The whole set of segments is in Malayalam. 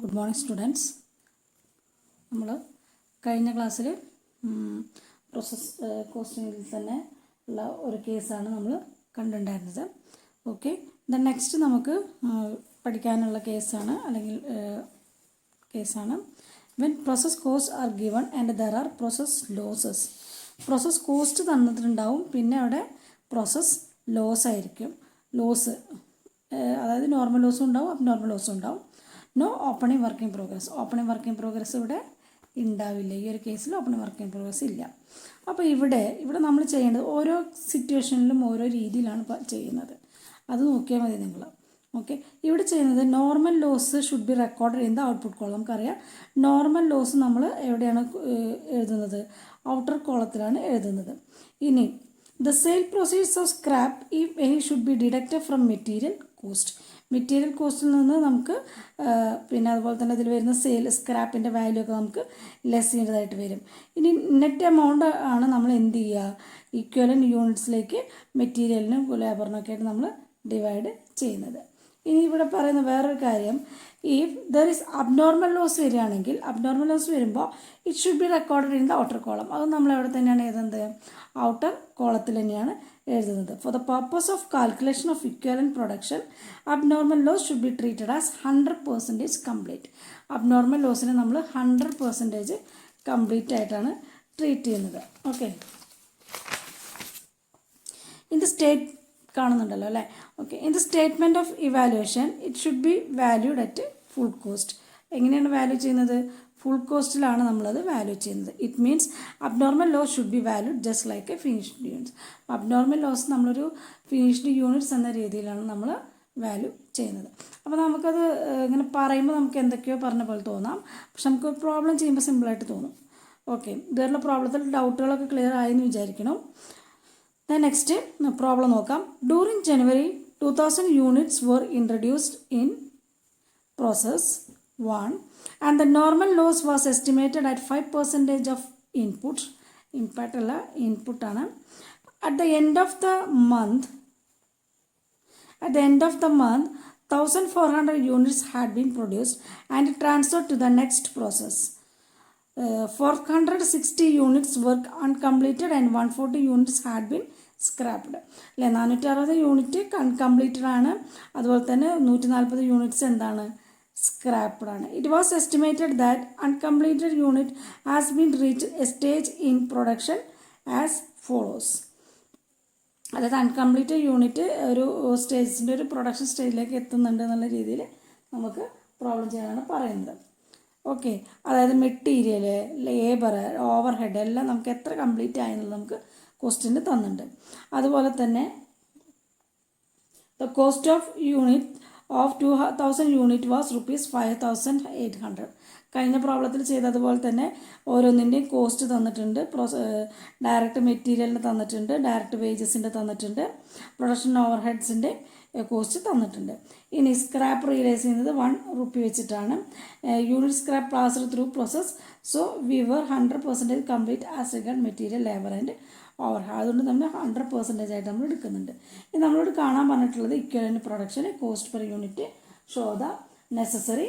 Good morning, students. നമ്മൾ കഴിഞ്ഞ ക്ലാസ്സിൽ പ്രോസസ് കോസ്റ്റിങ്ങിൽ തന്നെ ഉള്ള ഒരു കേസാണ് നമ്മൾ കണ്ടിട്ടുണ്ടായിരുന്നത്. ഓക്കെ, ദെൻ നെക്സ്റ്റ് നമുക്ക് പഠിക്കാനുള്ള കേസാണ് when process costs are given and there are process losses. Process cost തന്നിട്ടുണ്ടാവും, പിന്നെ അവിടെ പ്രോസസ് ലോസ് ആയിരിക്കും. ലോസ് അതായത് നോർമൽ ലോസും ഉണ്ടാവും, അബ്നോർമൽ ലോസും ഉണ്ടാവും. No opening work in progress. Opening work in progress ഇവിടെ ഉണ്ടാവില്ല. ഈ ഒരു കേസിൽ ഓപ്പണിംഗ് വർക്ക് ഇൻ പ്രോഗ്രസ് ഇല്ല. അപ്പോൾ ഇവിടെ നമ്മൾ ചെയ്യേണ്ടത് ഓരോ സിറ്റുവേഷനിലും ഓരോ രീതിയിലാണ് ചെയ്യുന്നത്. അത് നോക്കിയാൽ മതി നിങ്ങൾ. ഓക്കെ, ഇവിടെ ചെയ്യുന്നത് normal loss should be record in the output column. നമുക്കറിയാം നോർമൽ ലോസ് നമ്മൾ എവിടെയാണ് എഴുതുന്നത്? ഔട്ടർ കോളത്തിലാണ് എഴുതുന്നത്. ഇനി the sale proceeds of scrap if any should be deducted from material cost. Material കോസ്റ്റിൽ നിന്ന് നമുക്ക് പിന്നെ അതുപോലെ തന്നെ ഇതിൽ വരുന്ന സ്ക്രാപ്പിൻ്റെ വാല്യൂ ഒക്കെ നമുക്ക് ലെസ് ചെയ്യേണ്ടതായിട്ട് വരും. ഇനി നെറ്റ് എമൗണ്ട് ആണ് നമ്മൾ എന്ത് ചെയ്യുക? ഈക്വലൻ യൂണിറ്റ്സിലേക്ക് മെറ്റീരിയലിനും ലേബറിനൊക്കെ ആയിട്ട് നമ്മൾ ഡിവൈഡ് ചെയ്യുന്നത്. ഇനി ഇവിടെ പറയുന്ന വേറൊരു കാര്യം, if there is abnormal loss വരികയാണെങ്കിൽ, അബ്നോർമൽ ലോസ് വരുമ്പോൾ it should be recorded in the outer column. അത് നമ്മൾ എവിടെ തന്നെയാണ് എഴുതുന്നത്? ഔട്ടർ കോളത്തിൽ തന്നെയാണ് എഴുതുന്നത്. For the purpose of calculation of equivalent production abnormal loss should be treated as 100% complete. Abnormal ലോസിനെ നമ്മൾ 100% കംപ്ലീറ്റ് ആയിട്ടാണ് ട്രീറ്റ് ചെയ്യുന്നത്. ഓക്കെ, ഇൻ ദ സ്റ്റേറ്റ് കാണുന്നുണ്ടല്ലോ അല്ലേ? Okay, in the statement of evaluation it should be valued at full cost. എങ്ങനെയാണ് വാല്യൂ ചെയ്യുന്നത്? ഫുൾ കോസ്റ്റിലാണ് നമ്മളത് വാല്യൂ ചെയ്യുന്നത്. It means abnormal loss should be valued just like a finished units. Abnormal loss നമ്മളൊരു ഫിനിഷ്ഡ് യൂണിറ്റ്സ് എന്ന രീതിയിലാണ് നമ്മൾ വാല്യൂ ചെയ്യുന്നത്. അപ്പോൾ നമുക്കത് ഇങ്ങനെ പറയുമ്പോൾ നമുക്ക് എന്തൊക്കെയോ പറഞ്ഞ പോലെ തോന്നാം, പക്ഷെ നമുക്ക് പ്രോബ്ലം ചെയ്യുമ്പോൾ സിമ്പിളായിട്ട് തോന്നും. ഓക്കെ, ഇതുവരെയുള്ള പ്രോബ്ലത്തിൽ ഡൗട്ടുകളൊക്കെ ക്ലിയർ ആയെന്ന് വിചാരിക്കണം. നെക്സ്റ്റ് പ്രോബ്ലം നോക്കാം. During January 2000 units were introduced in process 1 and the normal loss was estimated at 5% of input. Impact അല്ല, ഇൻപുട്ട് ആണ്. At the end of the month 1400 units had been produced and transferred to the next process. 460 units were uncompleted and 140 units had been scraped. അല്ലേ, 460 യൂണിറ്റ് അൺകംപ്ലീറ്റഡ് ആണ്, അതുപോലെ തന്നെ 140 യൂണിറ്റ്സ് എന്താണ്? സ്ക്രാപ്ഡ് ആണ്. It was estimated that uncompleted unit has been reach A stage in production as follows. അതായത് അൺകംപ്ലീറ്റഡ് യൂണിറ്റ് ഒരു സ്റ്റേജിൻ്റെ ഒരു പ്രൊഡക്ഷൻ സ്റ്റേജിലേക്ക് എത്തുന്നുണ്ട് എന്നുള്ള രീതിയിൽ നമുക്ക് പ്രോബ്ലം ചെയ്യാനാണ് പറയുന്നത്. ഓക്കെ, അതായത് മെറ്റീരിയൽ, ലേബർ, ഓവർ ഹെഡ് എല്ലാം നമുക്ക് എത്ര കംപ്ലീറ്റ് ആയെന്നുള്ളത് നമുക്ക് ക്വസ്റ്റ്യന് തന്നിട്ടുണ്ട്. അതുപോലെ തന്നെ the cost of unit of 2000 unit was ₹5,800. കഴിഞ്ഞ പ്രോബ്ലത്തിൽ ചെയ്തതുപോലെ തന്നെ ഓരോന്നിൻ്റെയും കോസ്റ്റ് തന്നിട്ടുണ്ട്. ഡയറക്റ്റ് മെറ്റീരിയലിന് തന്നിട്ടുണ്ട്, ഡയറക്റ്റ് വേജസിൻ്റെ തന്നിട്ടുണ്ട്, പ്രൊഡക്ഷൻ ഓവർ ഹെഡ്സിൻ്റെ കോസ്റ്റ് തന്നിട്ടുണ്ട്. ഇനി സ്ക്രാപ്പ് റിയലൈസ് ചെയ്യുന്നത് ₹1 വെച്ചിട്ടാണ്. Unit scrap passed through process, so we were 100% complete as regard material, labour and overhead. അതുകൊണ്ട് നമ്മൾ 100% ആയിട്ട് നമ്മൾ എടുക്കുന്നുണ്ട്. ഇനി നമ്മളോട് കാണാൻ പറഞ്ഞിട്ടുള്ളത് equivalent production, cost per unit, show the necessary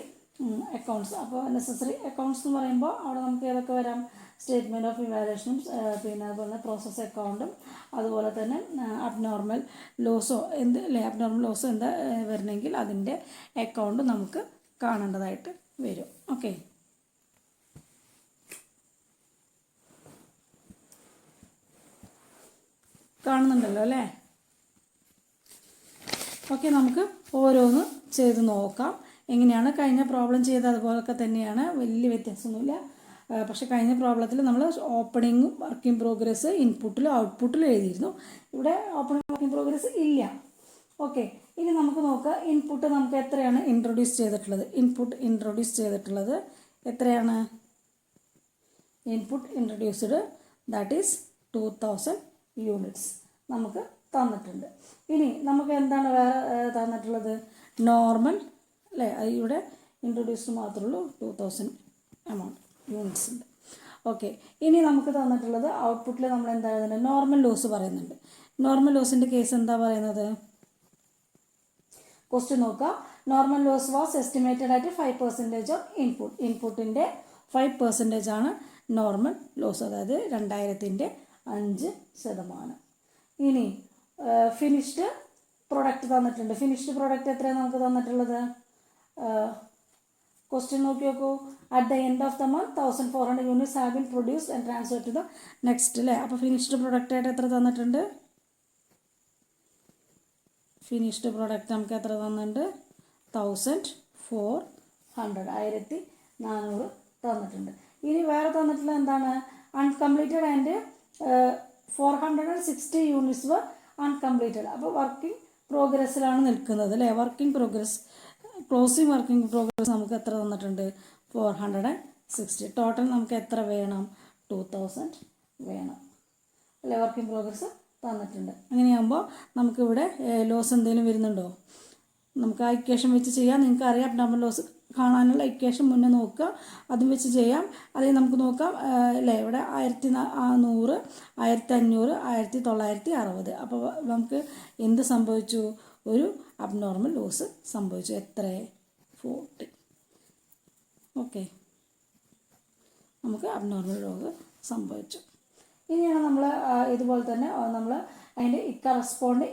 accounts. അപ്പോൾ നെസസറി അക്കൗണ്ട്സ് എന്ന് പറയുമ്പോൾ അവിടെ നമുക്ക് ഏതൊക്കെ വരാം? സ്റ്റേറ്റ്മെൻറ്റ് ഓഫ് ഇവാലുവേഷനും, പിന്നെ അതുപോലെ പ്രോസസ് അക്കൗണ്ടും, അതുപോലെ തന്നെ അബ്നോർമൽ ലോസോ അബ്നോർമൽ ലോസോ എന്താ വരണമെങ്കിൽ അതിൻ്റെ അക്കൗണ്ട് നമുക്ക് കാണേണ്ടതായിട്ട് വരും. ഓക്കെ, കാണുന്നുണ്ടല്ലോ അല്ലേ? ഓക്കെ, നമുക്ക് ഓരോന്ന് ചെയ്ത് നോക്കാം. എങ്ങനെയാണ് കഴിഞ്ഞ പ്രോബ്ലം ചെയ്ത് അതുപോലൊക്കെ തന്നെയാണ്, വലിയ വ്യത്യാസമൊന്നുമില്ല. പക്ഷേ കഴിഞ്ഞ പ്രോബ്ലത്തിൽ നമ്മൾ ഓപ്പണിങ്ങും വർക്ക് ഇൻ പ്രോഗ്രസ് ഇൻപുട്ടിലും ഔട്ട്പുട്ടിലും എഴുതിയിരുന്നു. ഇവിടെ ഓപ്പണിംഗ് വർക്ക് ഇൻ പ്രോഗ്രസ് ഇല്ല. ഓക്കെ, ഇനി നമുക്ക് നോക്കാം ഇൻപുട്ട് നമുക്ക് എത്രയാണ് ഇൻട്രൊഡ്യൂസ് ചെയ്തിട്ടുള്ളത്. ഇൻപുട്ട് ഇൻട്രൊഡ്യൂസ് ചെയ്തിട്ടുള്ളത് എത്രയാണ്? Input introduced that is 2000 units നമുക്ക് തന്നിട്ടുണ്ട്. ഇനി നമുക്ക് എന്താണ് വേറെ തന്നിട്ടുള്ളത്? നോർമൽ അല്ലേ, ഇവിടെ ഇൻട്രൊഡ്യൂസ്ഡ് മാത്രമേ ഉള്ളൂ, 2000 എമൗണ്ട് യൂണിറ്റ്സ് ഉണ്ട്. ഓക്കെ, ഇനി നമുക്ക് തന്നിട്ടുള്ളത് ഔട്ട്പുട്ടിൽ നമ്മൾ എന്താ എഴുതുന്നത്? നോർമൽ ലോസ് പറയുന്നുണ്ട്. നോർമൽ ലോസിൻ്റെ കേസ് എന്താ പറയുന്നത്? ക്വസ്റ്റ്യൻ നോക്കുക. നോർമൽ ലോസ് വാസ് എസ്റ്റിമേറ്റഡ് ആയിട്ട് 5% ഓഫ് ഇൻപുട്ടിൻ്റെ 5% ആണ് നോർമൽ ലോസ്, അതായത് 2000-ൻ്റെ 5%. ഇനി ഫിനിഷ്ഡ് പ്രൊഡക്റ്റ് തന്നിട്ടുണ്ട്. ഫിനിഷ്ഡ് പ്രൊഡക്റ്റ് എത്രയാണ് നമുക്ക് തന്നിട്ടുള്ളത്? ക്വസ്റ്റ്യൻ നോക്കി നോക്കൂ. At the end of the month 1400 units have been produced and transfer to the next അല്ലേ. അപ്പോൾ ഫിനിഷ്ഡ് പ്രൊഡക്റ്റ് ആയിട്ട് എത്ര തന്നിട്ടുണ്ട്? ഫിനിഷ്ഡ് പ്രൊഡക്റ്റ് നമുക്ക് എത്ര തന്നിട്ടുണ്ട്? 1400 1400 തന്നിട്ടുണ്ട്. ഇനി വേറെ തന്നിട്ടുള്ള എന്താണ്? Uncompleted and 460 units were uncompleted. അപ്പോൾ വർക്കിംഗ് പ്രോഗ്രസ്സിലാണ് നിൽക്കുന്നത് അല്ലേ. Working progress, closing working progress നമുക്ക് എത്ര തന്നിട്ടുണ്ട്? 460. ടോട്ടൽ നമുക്ക് എത്ര വേണം? 2000 വേണം അല്ലേ. വർക്കിംഗ് പ്രോഗ്രസ് തന്നിട്ടുണ്ട്. അങ്ങനെയാകുമ്പോൾ നമുക്കിവിടെ ലോസ് എന്തെങ്കിലും വരുന്നുണ്ടോ? നമുക്ക് ആ ഇക്വേഷൻ വെച്ച് ചെയ്യാം. നിങ്ങൾക്ക് അറിയാം അബ്നോർമൽ ലോസ് കാണാനുള്ള ഇക്വേഷൻ മുന്നേ നോക്കുക, അതും വെച്ച് ചെയ്യാം. അല്ലെങ്കിൽ നമുക്ക് നോക്കാം അല്ലേ. ഇവിടെ 1100, 1500, 1960. അപ്പോൾ നമുക്ക് എന്ത് സംഭവിച്ചു? ഒരു അബ്നോർമൽ ലോസ് സംഭവിച്ചു. എത്ര? 40. ഓക്കെ, നമുക്ക് അബ്നോർമൽ ലോസ് സംഭവിച്ചു. ഇനിയാണ് നമ്മൾ ഇതുപോലെ തന്നെ നമ്മൾ അതിൻ്റെ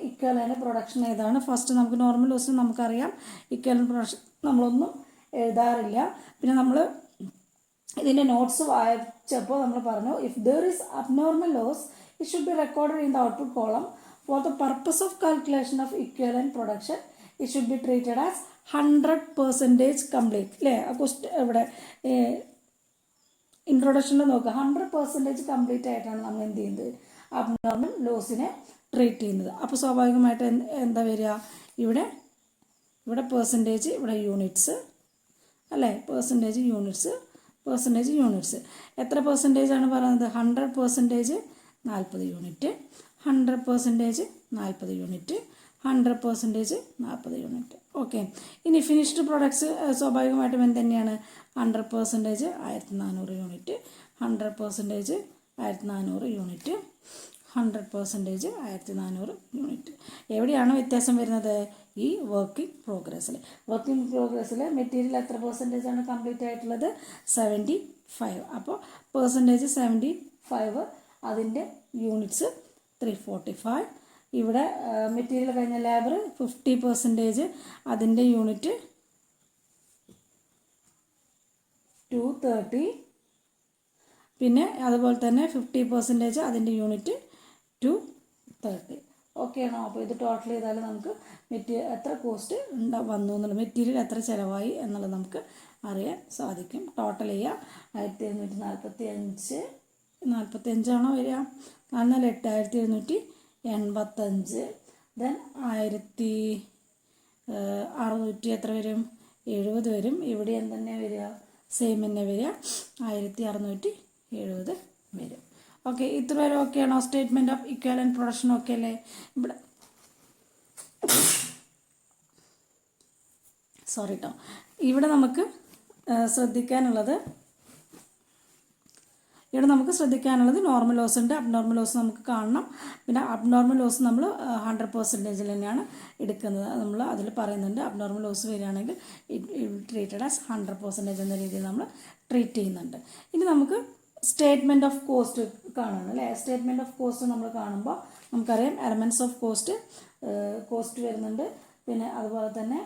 ഇക്വലൻ്റ് പ്രൊഡക്ഷൻ ഏതാണ്? ഫസ്റ്റ് നമുക്ക് നോർമൽ ലോസിന് നമുക്കറിയാം. ഇക്വലൻ്റ് പ്രൊഡക്ഷൻ നമ്മളൊന്നും എഴുതാറില്ല. പിന്നെ നമ്മൾ ഇതിൻ്റെ നോട്ട്സ് വായിച്ചപ്പോൾ നമ്മൾ പറഞ്ഞു, if there is abnormal loss it should be recorded in the output column for the purpose of calculation of equivalent production it should be treated as 100% complete അല്ലേ. ആ ക്വസ്റ്റ്യൻ ഇവിടെ ഇൻട്രൊഡക്ഷനിൽ നോക്കുക. 100% കംപ്ലീറ്റ് ആയിട്ടാണ് നമ്മൾ എന്ത് ചെയ്യുന്നത്? അബ്നോർമൽ ലോസിനെ ട്രീറ്റ് ചെയ്യുന്നത്. അപ്പോൾ സ്വാഭാവികമായിട്ട് എന്താ വരിക? ഇവിടെ പെർസെൻറ്റേജ്, ഇവിടെ യൂണിറ്റ്സ് അല്ലേ. Percentage units. എത്ര പെർസെൻറ്റേജ് ആണ് പറയുന്നത്? 100% 40 യൂണിറ്റ്, 100% 40 യൂണിറ്റ്, 100% 40 യൂണിറ്റ്. ഓക്കെ, ഇനി ഫിനിഷ്ഡ് പ്രൊഡക്ട്സ് സ്വാഭാവികമായിട്ടും എന്ത് തന്നെയാണ്? 100% 1400 യൂണിറ്റ്, 100% 1400 യൂണിറ്റ്, 100% 1400 യൂണിറ്റ്. എവിടെയാണ് വ്യത്യാസം വരുന്നത്? ഈ വർക്കിംഗ് പ്രോഗ്രസ്സിൽ. വർക്കിംഗ് പ്രോഗ്രസ്സിൽ മെറ്റീരിയൽ എത്ര പെർസെൻറ്റേജ് ആണ് കംപ്ലീറ്റ് ആയിട്ടുള്ളത്? 75. അപ്പോൾ പെർസെൻറ്റേജ് 75, അതിൻ്റെ യൂണിറ്റ്സ് 345. ഇവിടെ മെറ്റീരിയൽ കഴിഞ്ഞ ലേബർ 50%, അതിൻ്റെ യൂണിറ്റ് 230. പിന്നെ അതുപോലെ തന്നെ 50% അതിൻ്റെ യൂണിറ്റ് 230. ഓക്കെ ആണോ? അപ്പോൾ ഇത് ടോട്ടൽ ചെയ്താൽ നമുക്ക് എത്ര കോസ്റ്റ് വന്നു എന്നുള്ളത്, മെറ്റീരിയൽ എത്ര ചിലവായി എന്നുള്ളത് നമുക്ക് അറിയാൻ സാധിക്കും. ടോട്ടൽ ചെയ്യുക. 1745 ആണോ വരിക? 8785. ദെൻ 1600 എത്ര വരും? 70 വരും. ഇവിടെ എന്തെന്നെ വരിക? സെയിം തന്നെ വരിക, 1670 വരും. ഓക്കെ, ഇത്ര വരെ ഓക്കെ ആണോ? Statement of equivalent production okay അല്ലേ? ഇവിടെ ഇവിടെ നമുക്ക് ശ്രദ്ധിക്കാനുള്ളത് നോർമൽ ലോസ് ഉണ്ട്, അബ്നോർമൽ ലോസ് നമുക്ക് കാണണം. പിന്നെ അബ്നോർമൽ ലോസ് നമ്മൾ 100% തന്നെയാണ് എടുക്കുന്നത്. നമ്മൾ അതിൽ പറയുന്നുണ്ട് അബ്നോർമൽ ലോസ് വരികയാണെങ്കിൽ ട്രീറ്റഡ് ആസ് 100% എന്ന രീതിയിൽ നമ്മൾ ട്രീറ്റ് ചെയ്യുന്നുണ്ട്. ഇനി നമുക്ക് സ്റ്റേറ്റ്മെൻറ്റ് ഓഫ് കോസ്റ്റ് കാണണം അല്ലേ. സ്റ്റേറ്റ്മെൻറ്റ് ഓഫ് കോസ്റ്റ് നമ്മൾ കാണുമ്പോൾ നമുക്കറിയാം എലമെൻറ്റ്സ് ഓഫ് കോസ്റ്റ് വരുന്നുണ്ട്. പിന്നെ അതുപോലെ തന്നെ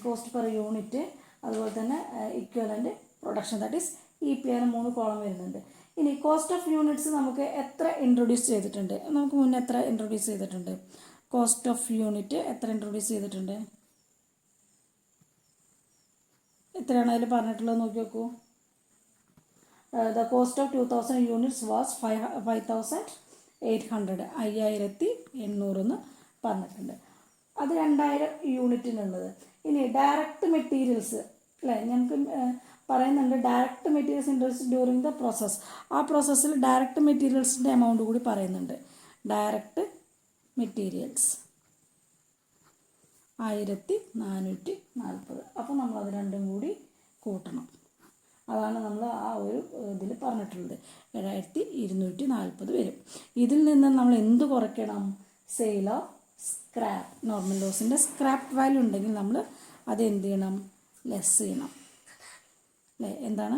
കോസ്റ്റ് പെർ യൂണിറ്റ്, അതുപോലെ തന്നെ equivalent production, that is EPR 3 column വരുന്നുണ്ട്. ഇനി കോസ്റ്റ് ഓഫ് യൂണിറ്റ്സ് നമുക്ക് എത്ര ഇൻട്രൊഡ്യൂസ് ചെയ്തിട്ടുണ്ട്? നമുക്ക് മുന്നേ എത്ര ഇൻട്രൊഡ്യൂസ് ചെയ്തിട്ടുണ്ട്? കോസ്റ്റ് ഓഫ് യൂണിറ്റ് എത്ര ഇൻട്രൊഡ്യൂസ് ചെയ്തിട്ടുണ്ട്? എത്രയാണ് അതിൽ പറഞ്ഞിട്ടുള്ളത് നോക്കി നോക്കൂ. The cost of 2000 units was 5800, 5800 എന്ന് പറഞ്ഞിട്ടുണ്ട്. അത് 2000 യൂണിറ്റിനുള്ളത്. ഇനി ഡയറക്റ്റ് മെറ്റീരിയൽസ് അല്ലേ, നമുക്ക് പറയുന്നുണ്ട് direct materials introduce during the process. ആ പ്രോസസ്സിൽ ഡയറക്റ്റ് മെറ്റീരിയൽസിൻ്റെ എമൗണ്ട് കൂടി പറയുന്നുണ്ട്. Direct materials 1440. അപ്പോൾ നമ്മളത് രണ്ടും കൂടി കൂട്ടണം. അതാണ് നമ്മൾ ആ ഒരു ഇതിൽ പറഞ്ഞിട്ടുള്ളത്. 7240 വരും. ഇതിൽ നിന്ന് നമ്മൾ എന്ത് കുറയ്ക്കണം? Sale of scrap. നോർമൽ ലോസിൻ്റെ സ്ക്രാപ്പ് വാല്യൂ ഉണ്ടെങ്കിൽ നമ്മൾ അതെന്ത് ചെയ്യണം, ലെസ് ചെയ്യണം അല്ലേ. എന്താണ്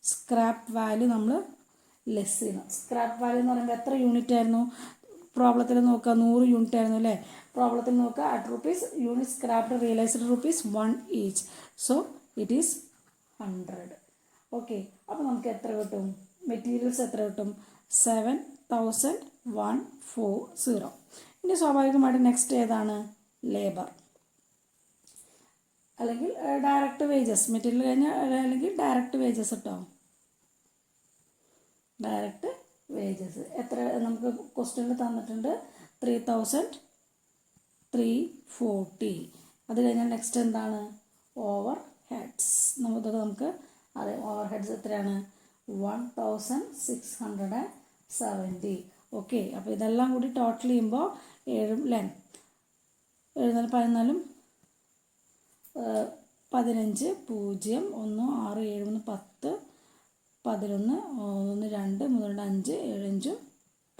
സ്ക്രാപ്പ് വാല്യൂ നമ്മൾ ലെസ് ചെയ്യണം. സ്ക്രാപ്പ് വാല്യൂ എന്ന് പറയുമ്പോൾ എത്ര യൂണിറ്റ് ആയിരുന്നു പ്രോബ്ലത്തിൽ നോക്കുക, 100 യൂണിറ്റ് ആയിരുന്നു അല്ലേ. പ്രോബ്ലത്തിൽ നോക്കുക, at rupees unit scrapped realised ₹1 each, so it is 100. Okay, അപ്പോൾ നമുക്ക് എത്ര കിട്ടും, മെറ്റീരിയൽസ് എത്ര കിട്ടും, 7140. ഇനി സ്വാഭാവികമായിട്ട് നെക്സ്റ്റ് ഏതാണ്, ലേബർ അല്ലെങ്കിൽ ഡയറക്റ്റ് വേജസ്. മെറ്റീരിയൽ കഴിഞ്ഞാൽ അല്ലെങ്കിൽ ഡയറക്റ്റ് വേജസ് കേട്ടോ. ഡയറക്റ്റ് വേജസ് എത്ര നമുക്ക് ക്വസ്റ്റ്യനിൽ തന്നിട്ടുണ്ട്, 3340. അത് കഴിഞ്ഞാൽ നെക്സ്റ്റ് എന്താണ്, ഓവർ ഹെഡ്സ്. നമുക്ക് അതെ, ഓവർ ഹെഡ്സ് എത്രയാണ്, 1670. ഓക്കെ, അപ്പോൾ ഇതെല്ലാം കൂടി ടോട്ടൽ ചെയ്യുമ്പോൾ 7 അല്ലേ, 7 14 15 0 1 6 7 10 11 1 2 3 5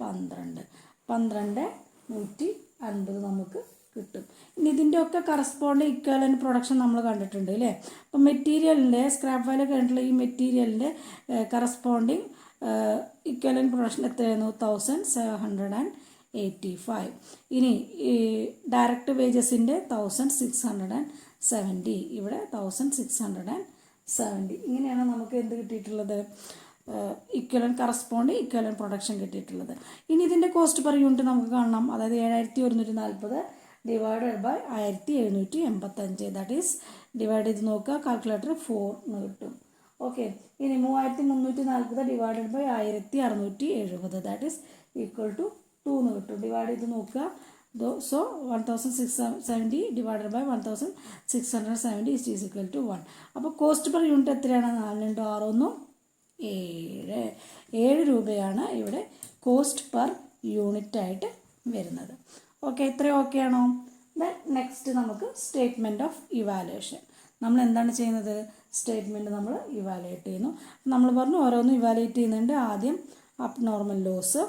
7 5 12 150 നമുക്ക് കിട്ടും. ഇനി ഇതിൻ്റെയൊക്കെ കറസ്പോണ്ടിങ് ഇക്വലൻ്റ് പ്രൊഡക്ഷൻ നമ്മൾ കണ്ടിട്ടുണ്ട് അല്ലേ. അപ്പം മെറ്റീരിയലിൻ്റെ സ്ക്രാപ്പ് വാല്യൂ കഴിഞ്ഞിട്ടുള്ള ഈ മെറ്റീരിയലിൻ്റെ കറസ്പോണ്ടിങ് ഇക്വലൻ്റ് പ്രൊഡക്ഷൻ എത്രയായിരുന്നു, 1785. ഇനി ഈ ഡയറക്റ്റ് വേജസിൻ്റെ 1670, ഇവിടെ 1670. ഇങ്ങനെയാണ് നമുക്ക് എന്ത് കിട്ടിയിട്ടുള്ളത്, കറസ്പോണ്ടിങ് ഇക്വലൻ്റ് പ്രൊഡക്ഷൻ കിട്ടിയിട്ടുള്ളത്. ഇനി ഇതിൻ്റെ കോസ്റ്റ് പെർ യൂണിറ്റ് നമുക്ക് കാണണം. അതായത് 7140 divided by 1785, that is divide ചെയ്ത് നോക്കുക, കാൽക്കുലേറ്റർ 4 എന്ന് കിട്ടും. ഓക്കെ, ഇനി 3340 divided by 1670, that is equal to 2 എന്ന് കിട്ടും. ഡിവൈഡ് ചെയ്ത് നോക്കുക. So 1670 divided by 1670 is equal to 1. അപ്പോൾ കോസ്റ്റ് പെർ യൂണിറ്റ് എത്രയാണ്, 4 × 6 7 രൂപയാണ് ഇവിടെ കോസ്റ്റ് പെർ യൂണിറ്റായിട്ട് വരുന്നത്. ഓക്കെ, ഇത്രയും ഓക്കെ ആണോ. ദെൻ നെക്സ്റ്റ് നമുക്ക് സ്റ്റേറ്റ്മെൻറ്റ് ഓഫ് ഇവാലുവേഷൻ. നമ്മൾ എന്താണ് ചെയ്യുന്നത്, സ്റ്റേറ്റ്മെൻറ്റ് നമ്മൾ ഇവാലുവേറ്റ് ചെയ്യുന്നു. നമ്മൾ പറഞ്ഞു ഓരോന്നും ഇവാലുവേറ്റ് ചെയ്യുന്നുണ്ട്. ആദ്യം അബ്നോർമൽ ലോസ്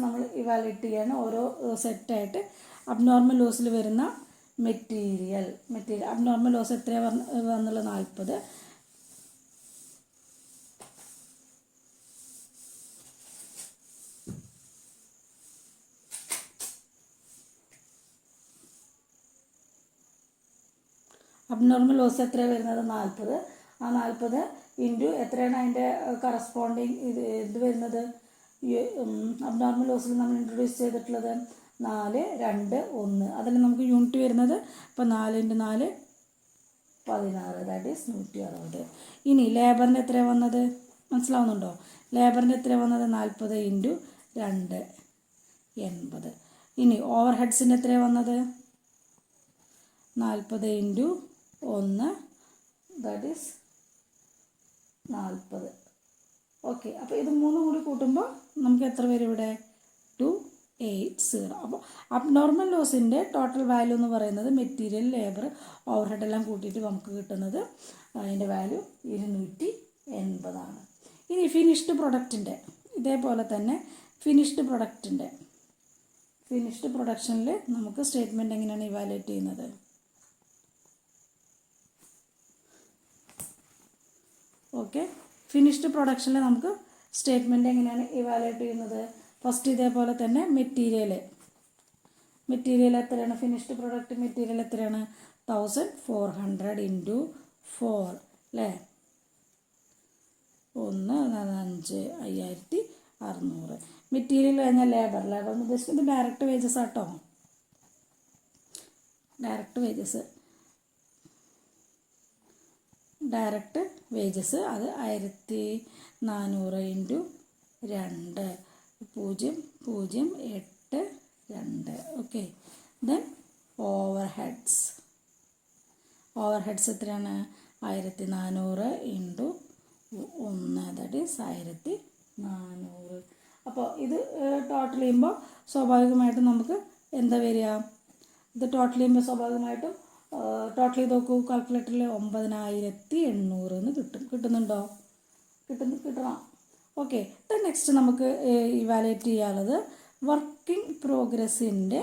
നമ്മൾ ഇവാലുവേറ്റ് ചെയ്യാണ്. ഓരോ സെറ്റായിട്ട് അബ്നോർമൽ ലോസിൽ വരുന്ന മെറ്റീരിയൽ അബ്നോർമൽ ലോസ് എത്രയാണ് വന്നുള്ളത്, 40. അബ്നോർമൽ ലോസ് എത്രയാണ് വരുന്നത്, 40. ആ 40 ഇൻറ്റു എത്രയാണ് അതിൻ്റെ കറസ്പോണ്ടിങ് ഇത് വരുന്നത്, അബ്നോർമൽ ലോസിൽ നമ്മൾ ഇൻട്രൊഡ്യൂസ് ചെയ്തിട്ടുള്ളത് 4 2 1. അതിൽ നമുക്ക് യൂണിറ്റ് വരുന്നത് ഇപ്പോൾ 4 × 4 16, ദാറ്റ് ഈസ് 160. ഇനി ലേബറിൻ്റെ എത്രയാണ് വന്നത്, മനസ്സിലാവുന്നുണ്ടോ, ലേബറിൻ്റെ എത്രയാണ് വന്നത്, 40 × 2 80. ഇനി ഓവർ ഹെഡ്സിൻ്റെ എത്രയാണ് വന്നത്, 40 × 1, ദാറ്റ് ഈസ് 40. ഓക്കെ, അപ്പോൾ ഇത് 3 കൂടി കൂട്ടുമ്പോൾ നമുക്ക് എത്ര വരും ഇവിടെ, 280. അപ്പോൾ അബ്നോർമൽ ലോസിൻ്റെ ടോട്ടൽ വാല്യൂ എന്ന് പറയുന്നത് മെറ്റീരിയൽ, ലേബർ, ഓവർ ഹെഡ് എല്ലാം കൂട്ടിയിട്ട് നമുക്ക് കിട്ടുന്നത് അതിൻ്റെ വാല്യൂ 280 ആണ്. ഇനി ഫിനിഷ്ഡ് പ്രൊഡക്റ്റിൻ്റെ ഇതേപോലെ തന്നെ ഫിനിഷ്ഡ് പ്രൊഡക്ഷനിൽ നമുക്ക് സ്റ്റേറ്റ്മെൻറ്റ് എങ്ങനെയാണ് ഇവാലുവേറ്റ് ചെയ്യുന്നത്. ഓക്കെ, ഫിനിഷ്ഡ് പ്രൊഡക്ഷനിൽ നമുക്ക് സ്റ്റേറ്റ്മെൻറ്റ് എങ്ങനെയാണ് ഇവാലുവേറ്റ് ചെയ്യുന്നത്. ഫസ്റ്റ് ഇതേപോലെ തന്നെ മെറ്റീരിയൽ എത്രയാണ്, ഫിനിഷ്ഡ് പ്രൊഡക്റ്റ് മെറ്റീരിയൽ എത്രയാണ്, 1400 × 4 അല്ലേ, 1 5 5600. മെറ്റീരിയൽ കഴിഞ്ഞാൽ ലേബർ എന്ന് ഉദ്ദേശിക്കുന്നത് ഡയറക്റ്റ് വേജസ് ആട്ടോ. ഡയറക്റ്റ് വേജസ് അത് 1400 × 2 0082. ഓക്കെ, ദെൻ ഓവർ ഹെഡ്സ് എത്രയാണ്, 1400 × 1, ദാറ്റ് ഈസ് 1400. അപ്പോൾ ഇത് ടോട്ടൽ ചെയ്യുമ്പോൾ സ്വാഭാവികമായിട്ടും നമുക്ക് എന്താ വരിക, ഇത് ടോട്ടൽ ചെയ്യുമ്പോൾ സ്വാഭാവികമായിട്ടും ടോട്ടൽ ചെയ്ത് നോക്കൂ, കാൽക്കുലേറ്ററിൽ 9800 എന്ന് കിട്ടുന്നുണ്ടോ, കിട്ടണം. ഓക്കെ, നെക്സ്റ്റ് നമുക്ക് ഇവാലുവേറ്റ് ചെയ്യാനുള്ളത് വർക്കിംഗ് പ്രോഗ്രസ്സിൻ്റെ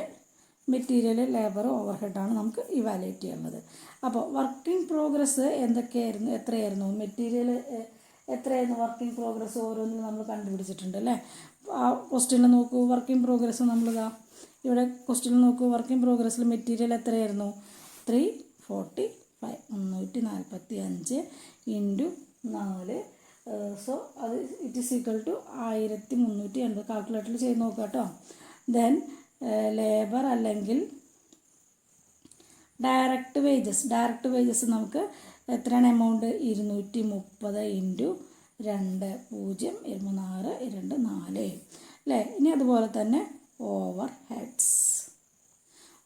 മെറ്റീരിയൽ, ലേബർ, ഓവർഹെഡാണ് നമുക്ക് ഇവാലുവേറ്റ് ചെയ്യുന്നത്. അപ്പോൾ വർക്കിംഗ് പ്രോഗ്രസ് എന്തൊക്കെയായിരുന്നു, എത്രയായിരുന്നു മെറ്റീരിയൽ, എത്രയായിരുന്നു വർക്കിംഗ് പ്രോഗ്രസ് ഓരോന്നും നമ്മൾ കണ്ടുപിടിച്ചിട്ടുണ്ട് അല്ലേ. ആ ക്വസ്റ്റ്യനിൽ നോക്കൂ, വർക്കിംഗ് പ്രോഗ്രസ് നമ്മളിതാ ഇവിടെ ക്വസ്റ്റ്യനിൽ നോക്കൂ, വർക്കിംഗ് പ്രോഗ്രസ്സിൽ മെറ്റീരിയൽ എത്രയായിരുന്നു? 345 345 ഇൻറ്റു 4. സോ അത് ഇറ്റ് ഈസ് ഈക്വൽ ടു 1380. കാൽക്കുലേറ്ററിൽ ചെയ്ത് നോക്കുക കേട്ടോ. ദെൻ ലേബർ അല്ലെങ്കിൽ ഡയറക്റ്റ് വേജസ് നമുക്ക് എത്രയാണ് എമൗണ്ട്? 230 ഇൻറ്റു 2 0 6 2 4 അല്ലേ. ഇനി അതുപോലെ തന്നെ overheads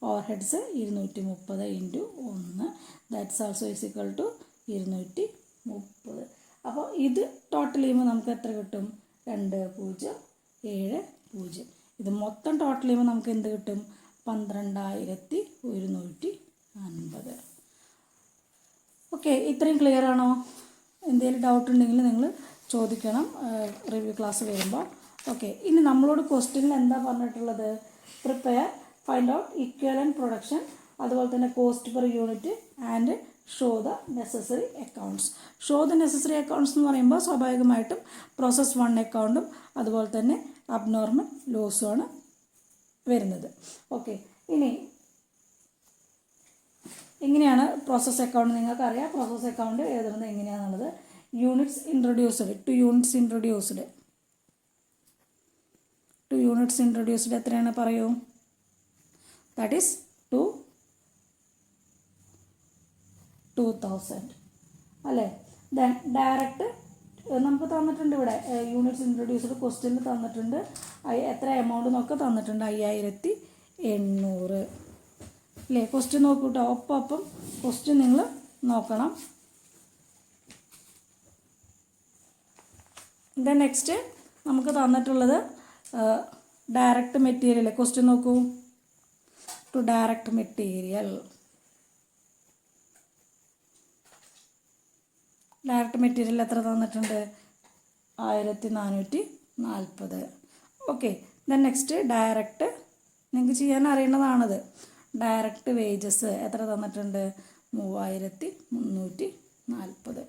230 into 1 that's also is equal to 230. അപ്പോൾ ഇത് ടോട്ടൽ ചെയ്യുമ്പോൾ നമുക്ക് എത്ര കിട്ടും? 2070. ഇത് മൊത്തം ടോട്ടൽ ചെയ്യുമ്പോൾ നമുക്ക് എന്ത് കിട്ടും? 12150. ഓക്കെ, ഇത്രയും ക്ലിയർ ആണോ? എന്തെങ്കിലും ഡൗട്ട് ഉണ്ടെങ്കിൽ നിങ്ങൾ ചോദിക്കണം റിവ്യൂ ക്ലാസ് വരുമ്പോൾ. ഓക്കെ, ഇനി നമ്മളോട് ക്വസ്റ്റ്യനിൽ എന്താ പറഞ്ഞിട്ടുള്ളത്? Prepare, find out equivalent production, അതുപോലെ തന്നെ cost per unit and show the necessary accounts. Show the necessary accounts എന്ന് പറയുമ്പോൾ സ്വാഭാവികമായിട്ടും പ്രോസസ് 1 അക്കൗണ്ടും അതുപോലെ തന്നെ അബ്നോർമൽ ലോസുമാണ് വരുന്നത്. ഓക്കെ, ഇനി എങ്ങനെയാണ് പ്രോസസ് അക്കൗണ്ട്? നിങ്ങൾക്കറിയാം പ്രോസസ് അക്കൗണ്ട് എഴുതുന്നത് എങ്ങനെയാണെന്നുള്ളത്. യൂണിറ്റ്സ് ഇൻട്രൊഡ്യൂസ്ഡ്, 2 യൂണിറ്റ്സ് ഇൻട്രൊഡ്യൂസ്ഡ് എത്രയാണ് പറയൂ? ദാറ്റ് ഈസ് 2000 അല്ലേ. ദെൻ ഡയറക്റ്റ് നമുക്ക് തന്നിട്ടുണ്ട് ഇവിടെ, യൂണിറ്റ്സ് ഇൻട്രൊഡ്യൂസ്ഡ് ക്വസ്റ്റ്യനിൽ തന്നിട്ടുണ്ട്. എത്ര എമൗണ്ട് എന്നൊക്കെ തന്നിട്ടുണ്ട്, 5800 അല്ലേ. ക്വസ്റ്റ്യൻ നോക്കൂ കേട്ടോ, ഒപ്പം ക്വസ്റ്റ്യൻ നിങ്ങൾ നോക്കണം. ദെൻ നെക്സ്റ്റ് നമുക്ക് തന്നിട്ടുള്ളത് ഡയറക്റ്റ് മെറ്റീരിയൽ. ക്വസ്റ്റ്യൻ നോക്കൂ, ടു ഡയറക്റ്റ് മെറ്റീരിയൽ എത്ര തന്നിട്ടുണ്ട്? 1440. ഓക്കെ, ദെൻ നെക്സ്റ്റ് ഡയറക്റ്റ്, നിങ്ങൾക്ക് ചെയ്യാൻ അറിയേണ്ടതാണത്. ഡയറക്റ്റ് വേജസ് എത്ര തന്നിട്ടുണ്ട്? 3340.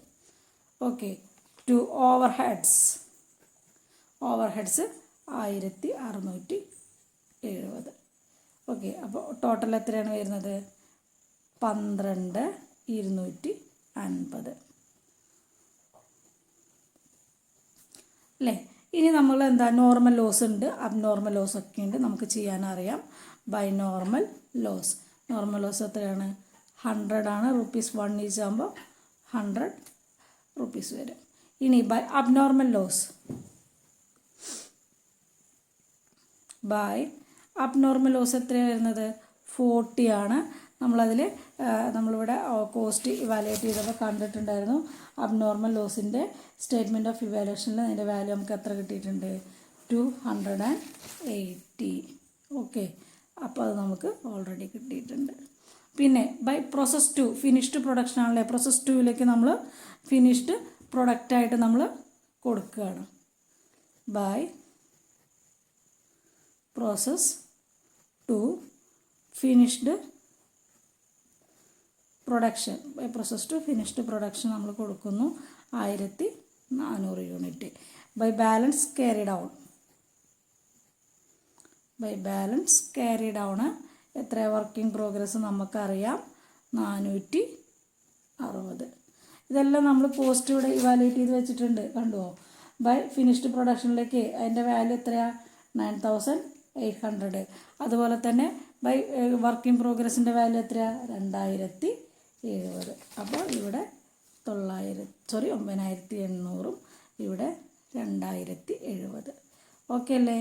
Okay, to overheads 1670. Okay, അപ്പോൾ ടോട്ടൽ എത്രയാണ് വരുന്നത്? 12250 അല്ലേ. ഇനി നമ്മൾ എന്താ, നോർമൽ ലോസ് ഉണ്ട്, അബ്നോർമൽ ലോസ് ഒക്കെ ഉണ്ട്, നമുക്ക് ചെയ്യാനറിയാം. ബൈ നോർമൽ ലോസ് എത്രയാണ്? 100 ആണ്. ₹1 ഈച്ച് ആകുമ്പോൾ 100 rupees വരും. ഇനി ബൈ അബ്നോർമൽ ലോസ് എത്രയാണ് വരുന്നത്? 40 ആണ്. നമ്മളിവിടെ കോസ്റ്റ് ഇവാലുവേറ്റ് ചെയ്തപ്പോൾ കണ്ടിട്ടുണ്ടായിരുന്നു. അബ്നോർമൽ ലോസിൻ്റെ സ്റ്റേറ്റ്മെൻറ്റ് ഓഫ് ഇവാലുവേഷനിൽ അതിൻ്റെ വാല്യൂ നമുക്ക് എത്ര കിട്ടിയിട്ടുണ്ട്? 280. ഓക്കെ, അപ്പോൾ അത് നമുക്ക് ഓൾറെഡി കിട്ടിയിട്ടുണ്ട്. പിന്നെ ബൈ പ്രോസസ് 2 ഫിനിഷ്ഡ് പ്രൊഡക്ഷൻ ആണല്ലേ. പ്രോസസ് 2ലേക്ക് നമ്മൾ ഫിനിഷ്ഡ് പ്രൊഡക്റ്റായിട്ട് നമ്മൾ കൊടുക്കുകയാണ്. ബൈ പ്രോസസ് 2 ഫിനിഷ്ഡ് പ്രൊഡക്ഷൻ നമ്മൾ കൊടുക്കുന്നു 1400 units. By balance carry down എത്ര വർക്കിംഗ് പ്രോഗ്രസ് നമുക്കറിയാം? 460. ഇതെല്ലാം നമ്മൾ കോസ്റ്റ് ഇവിടെ ഇവാലുവേറ്റ് ചെയ്ത് വെച്ചിട്ടുണ്ട്, കണ്ടുവോ? ബൈ ഫിനിഷ്ഡ് പ്രൊഡക്ഷനിലേക്ക് അതിൻ്റെ വാല്യൂ എത്രയാണ്? 9800. അതുപോലെ തന്നെ ബൈ വർക്കിംഗ് പ്രോഗ്രസിൻ്റെ വാല്യൂ എത്രയാണ്? 2070. അപ്പോൾ ഇവിടെ 9800 ഇവിടെ 2070. ഓക്കെ അല്ലേ?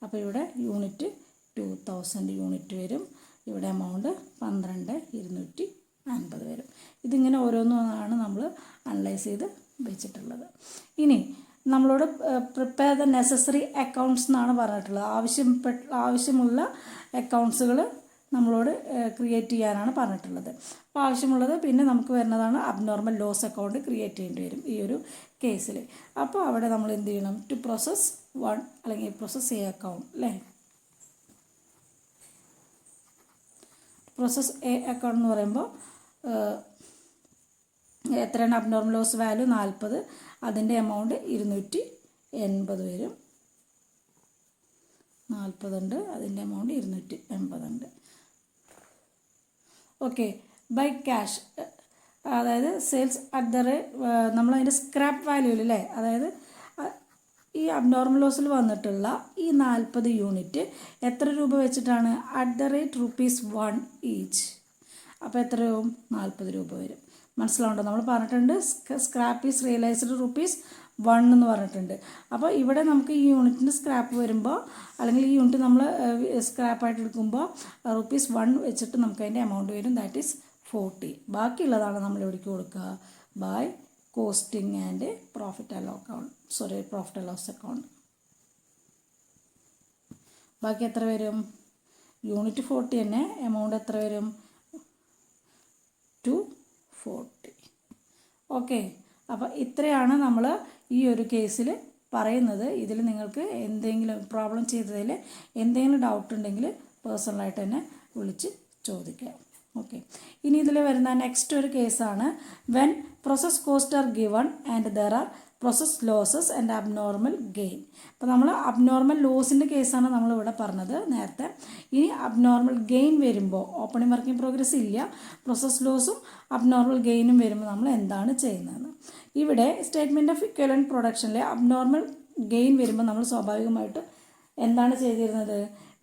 അപ്പോൾ ഇവിടെ യൂണിറ്റ് 2000 യൂണിറ്റ് വരും. ഇവിടെ എമൗണ്ട് 12250 വരും. ഇതിങ്ങനെ ഓരോന്നാണ് നമ്മൾ അനലൈസ് ചെയ്ത് വെച്ചിട്ടുള്ളത്. ഇനി നമ്മളോട് പ്രിപ്പയർ ദ നെസസറി അക്കൗണ്ട്സ് എന്നാണ് പറഞ്ഞിട്ടുള്ളത്. ആവശ്യമുള്ള അക്കൗണ്ട്സുകൾ നമ്മളോട് ക്രിയേറ്റ് ചെയ്യാനാണ് പറഞ്ഞിട്ടുള്ളത്. അപ്പോൾ ആവശ്യമുള്ളത് പിന്നെ നമുക്ക് വരുന്നതാണ് അബ്നോർമൽ ലോസ് അക്കൗണ്ട് ക്രിയേറ്റ് ചെയ്യേണ്ടി വരും ഈ ഒരു കേസിൽ. അപ്പോൾ അവിടെ നമ്മൾ എന്ത് ചെയ്യണം? ടു പ്രോസസ് 1 അല്ലെങ്കിൽ പ്രോസസ് എ അക്കൗണ്ട് അല്ലേ. പ്രോസസ് എ അക്കൗണ്ട് എന്ന് പറയുമ്പോൾ എത്രയാണ് അബ്നോർമൽ ലോസ് വാല്യൂ 40, അതിൻ്റെ എമൗണ്ട് 280 വരും. 40 ഉണ്ട്, അതിൻ്റെ എമൗണ്ട് 280 ഉണ്ട്. ഓക്കെ. ബൈ ക്യാഷ്, അതായത് സെയിൽസ് അറ്റ് ദ റേറ്റ്, നമ്മളതിൻ്റെ സ്ക്രാപ്പ് വാല്യൂവിൽ അല്ലേ, അതായത് ഈ അബ്നോർമൽ ലോസിൽ വന്നിട്ടുള്ള ഈ 40 യൂണിറ്റ് എത്ര രൂപ വെച്ചിട്ടാണ്? At the rate ₹1 each. അപ്പോൾ എത്ര രൂപ? 40 രൂപ വരും. മനസ്സിലാവുണ്ടോ? നമ്മൾ പറഞ്ഞിട്ടുണ്ട് സ്ക്രാപ്പ് ഈസ് റിയലൈസ്ഡ് ₹1 എന്ന് പറഞ്ഞിട്ടുണ്ട്. അപ്പോൾ ഇവിടെ നമുക്ക് ഈ യൂണിറ്റിൻ്റെ സ്ക്രാപ്പ് വരുമ്പോൾ, അല്ലെങ്കിൽ ഈ യൂണിറ്റ് നമ്മൾ സ്ക്രാപ്പായിട്ട് എടുക്കുമ്പോൾ ₹1 വെച്ചിട്ട് നമുക്ക് അതിൻ്റെ എമൗണ്ട് വരും, ദാറ്റ് ഈസ് 40. ബാക്കിയുള്ളതാണ് നമ്മൾ എവിടേക്ക് കൊടുക്കുക? By costing and profit and loss account. ബാക്കി എത്ര വരും? യൂണിറ്റ് 40 തന്നെ, എമൗണ്ട് എത്ര വരും? 240. ഓക്കെ. അപ്പോൾ ഇത്രയാണ് നമ്മൾ ഈ ഒരു കേസിൽ പറയുന്നത്. ഇതിൽ നിങ്ങൾക്ക് എന്തെങ്കിലും പ്രോബ്ലം ചെയ്തതിൽ എന്തെങ്കിലും ഡൗട്ട് ഉണ്ടെങ്കിൽ പേഴ്സണലായിട്ട് തന്നെ വിളിച്ച് ചോദിക്കാം. ഓക്കെ. ഇനി ഇതിൽ വരുന്ന നെക്സ്റ്റ് ഒരു കേസാണ് when process cost are given and there are process losses and abnormal gain. അപ്പോൾ നമ്മൾ അബ്നോർമൽ ലോസിൻ്റെ കേസാണ് നമ്മളിവിടെ പറഞ്ഞത് നേരത്തെ. ഇനി അബ്നോർമൽ ഗെയിൻ വരുമ്പോൾ ഓപ്പണിംഗ് വർക്കിംഗ് പ്രോഗ്രസ് ഇല്ല, പ്രോസസ് ലോസും അബ്നോർമൽ ഗെയിനും വരുമ്പോൾ നമ്മൾ എന്താണ് ചെയ്യുന്നത്? ഇവിടെ സ്റ്റേറ്റ്മെൻറ്റ് ഓഫ് ഇക്വലൻറ്റ് പ്രൊഡക്ഷനിലെ അബ്നോർമൽ ഗെയിൻ വരുമ്പോൾ നമ്മൾ സ്വാഭാവികമായിട്ടും എന്താണ് ചെയ്തിരുന്നത്?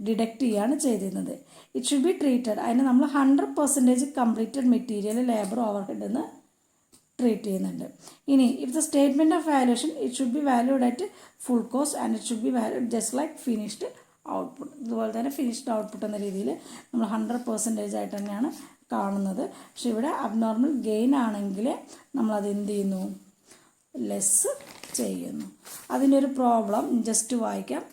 ഡിഡക്റ്റ് ചെയ്യുകയാണ് ചെയ്തിരുന്നത്. ഇറ്റ് ഷുഡ് ബി ട്രീറ്റഡ്, അതിന് നമ്മൾ 100% കംപ്ലീറ്റഡ് മെറ്റീരിയൽ ലേബർ ഓവർഹെഡ് എന്ന് ട്രീറ്റ് ചെയ്യുന്നുണ്ട്. ഇനി if the statement of valuation it should be valued at full cost and it should be valued just like finished output. ഇതുപോലെ തന്നെ ഫിനിഷ്ഡ് ഔട്ട്പുട്ട് എന്ന രീതിയിൽ നമ്മൾ 100% ആയിട്ട് തന്നെയാണ് കാണുന്നത്. പക്ഷെ ഇവിടെ അബ്നോർമൽ ഗെയിൻ ആണെങ്കിൽ നമ്മളത് എന്ത് ചെയ്യുന്നു? ലെസ് ചെയ്യുന്നു. അതിൻ്റെ ഒരു പ്രോബ്ലം ജസ്റ്റ് വായിക്കാം.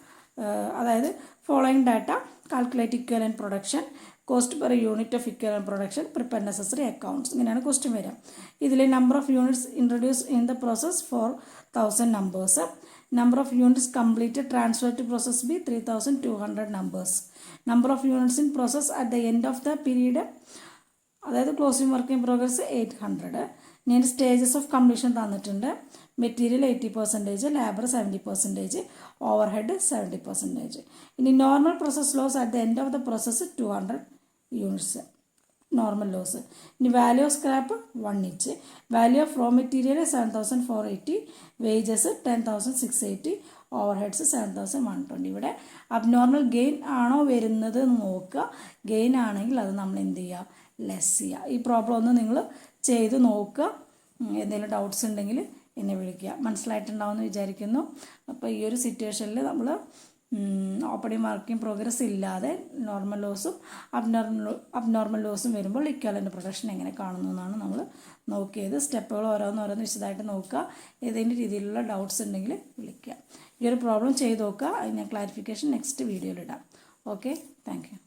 അതായത് following data calculate equivalent production, cost per unit of equivalent production, prepare necessary accounts. ഇങ്ങനെയാണ് ക്വസ്റ്റ്യൻ വരിക. ഇതിൽ number of units introduce in the process 4000 numbers. Number of units completed transfer to process B 3200 numbers. Number of units in process at the end of the period, അതായത് ക്ലോസിംഗ് വർക്ക് ഇൻ പ്രോഗ്രസ് 800. ഇനി സ്റ്റേജസ് ഓഫ് കംപ്ലീഷൻ തന്നിട്ടുണ്ട്. Material 80%, labour 70%, overhead 70%. ഇനി normal process loss at the end of the process 200 units normal loss. ഇനി value of scrap 1 each. Value of raw material 7480, wages 10680, overheads 7120. ഇവിടെ അബ്നോർമൽ ഗെയിൻ ആണോ വരുന്നത് എന്ന് നോക്കുക. ഗെയിൻ ആണെങ്കിൽ അത് നമ്മൾ എന്ത് ചെയ്യുക? ലെസ് ചെയ്യുക. ഈ പ്രോബ്ലം ഒന്ന് നിങ്ങൾ ചെയ്ത് നോക്കുക. എന്തെങ്കിലും ഡൗട്ട്സ് ഉണ്ടെങ്കിൽ എന്നെ വിളിക്കുക. മനസ്സിലായിട്ടുണ്ടാവുമെന്ന് വിചാരിക്കുന്നു. അപ്പോൾ ഈ ഒരു സിറ്റുവേഷനിൽ നമ്മൾ ഓപ്പണിംഗ് വർക്കിംഗ് പ്രോഗ്രസ് ഇല്ലാതെ നോർമൽ ലോസും അബ്നോർമൽ ലോസും വരുമ്പോൾ ഇക്വലൻ്റ് പ്രൊഡക്ഷൻ എങ്ങനെ കാണുന്നു എന്നാണ് നമ്മൾ നോക്കിയത്. സ്റ്റെപ്പുകൾ ഓരോന്നോരോന്ന് വിശദമായിട്ട് നോക്കുക. ഏതെങ്കിലും രീതിയിലുള്ള ഡൗട്ട്സ് ഉണ്ടെങ്കിൽ വിളിക്കുക. ഈ ഒരു പ്രോബ്ലം ചെയ്ത് നോക്കുക. അതിന് ക്ലാരിഫിക്കേഷൻ നെക്സ്റ്റ് വീഡിയോയിൽ ഇടാം. Okay, thank you.